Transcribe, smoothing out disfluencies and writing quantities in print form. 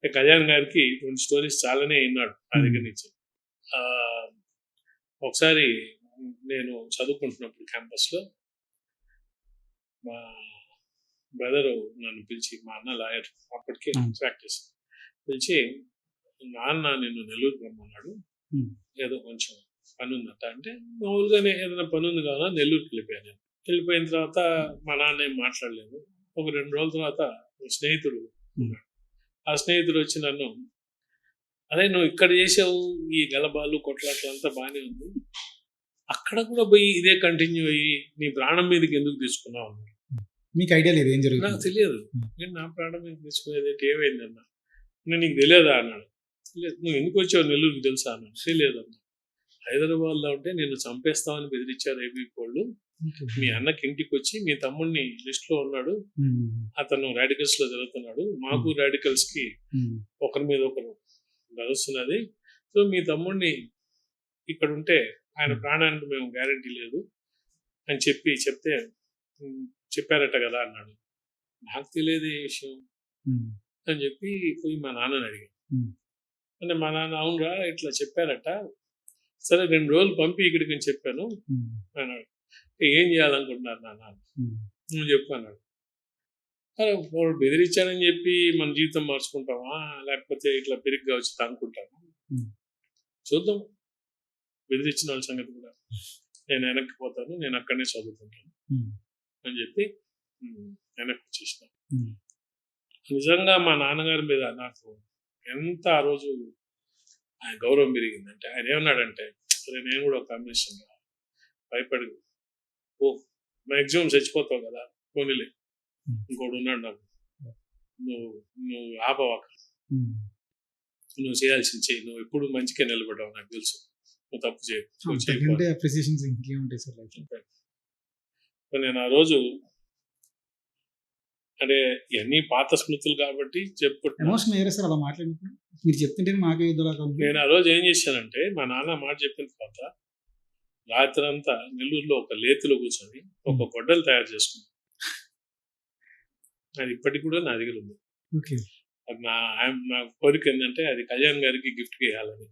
కళ్యాణ్ గారికి 2 స్టోరీస్ చాలానే విన్నాడు నా దగ్గర నుంచి. ఒకసారి నేను చదువుకుంటున్నప్పుడు క్యాంపస్లో మా బ్రదరు నన్ను పిలిచి, మా అన్న లాయర్ అప్పటికే ప్రాక్టీస్, పిలిచి నాన్న నిన్ను నెల్లూరు రమ్మన్నాడు, ఏదో కొంచెం పని ఉందట. అంటే మామూలుగానే ఏదైనా పని ఉంది కదా నెల్లూరుకి వెళ్ళిపోయాను. వెళ్ళిపోయిన తర్వాత మా నాన్న ఏం మాట్లాడలేదు. ఒక 2 రోజుల తర్వాత స్నేహితుడు ఉన్నాడు. ఆ స్నేహితుడు వచ్చి నన్ను, అదే నువ్వు ఇక్కడ చేసావు ఈ గలబాలు కొట్లాట్లు అంతా బాగానే ఉంది, అక్కడ కూడా పోయి ఇదే కంటిన్యూ అయ్యి నీ ప్రాణం మీదకి ఎందుకు తీసుకున్నావు అన్నాడు. మీకు ఐడియా లేదు ఏం జరుగుతుంది? నాకు తెలియదు. నేను నా ప్రాణం మీద తీసుకునేది ఏమైంది అన్నా. నేను నీకు తెలియదా అన్నాడు. లేదు. నువ్వు ఎందుకు వచ్చావు నెల్లూరుకి తెలుసా అన్నాడు. తెలియదు అన్నా. హైదరాబాద్లో ఉంటే నేను చంపేస్తామని బెదిరించారు ఏబీ వాళ్ళు. మీ అన్నకి ఇంటికి వచ్చి మీ తమ్ముడిని లిస్ట్లో ఉన్నాడు, అతను రాడికల్స్ లో జరుగుతున్నాడు, మాకు రాడికల్స్ కి ఒకరి మీద ఒకరు నడుస్తున్నది, సో మీ తమ్ముడిని ఇక్కడ ఉంటే ఆయన ప్రాణానికి మేము గ్యారంటీ లేదు అని చెప్తే చెప్పారట కదా అన్నాడు. నాకు తెలియదు ఏ విషయం అని చెప్పి పోయి మా నాన్నని అడిగాను. అంటే మా నాన్న అవునరా ఇట్లా చెప్పారట, సరే 2 రోజులు పంపి ఇక్కడికి అని చెప్పాను అన్నాడు. ఏం చేయాలనుకుంటున్నారు నాన్న నువ్వు చెప్పు అన్నాడు. అరే వాడు బెదిరించానని చెప్పి మన జీవితం మార్చుకుంటామా, లేకపోతే ఇట్లా పెరిగ్గా వచ్చి తానుకుంటామా, చూద్దాం బెదిరించిన వాళ్ళ సంగతి కూడా, నేను వెనక్కి పోతాను, నేను అక్కడనే చదువుకుంటాను అని చెప్పి వెనక్కి వచ్చేసిన. నిజంగా మా నాన్నగారి మీద నాకు ఎంత ఆ రోజు ఆయన గౌరవం పెరిగిందంటే, ఆయన ఏమన్నాడంటే, సరే నేను కూడా ఒక కాంబినేషన్ భయపడి, ఓ మ్యాక్సిమం చచ్చిపోతావు కదా, పోనీలే ఇంకోటి ఉన్నాడు నాకు, నువ్వు ఆపవాక, నువ్వు చేయాల్సింది చెయ్యి, నువ్వు ఎప్పుడు మంచిగా నిలబడ్డావు నాకు తెలుసు, నువ్వు తప్పు చేయవు. నేను ఆ రోజు అంటే ఇవన్నీ పాత స్మృతులు కాబట్టి నేను ఆ రోజు ఏం చేశానంటే, మా నాన్న మాట చెప్పిన తర్వాత రాత్రి అంతా నెల్లూరులో ఒక లేతులో కూర్చొని ఒక గొడ్డలు తయారు చేసుకున్నాను. అది ఇప్పటికి కూడా నా దగ్గర ఉంది. అది నా కోరిక ఏంటంటే అది కళ్యాణ్ గారికి గిఫ్ట్గా ఇవ్వాలని.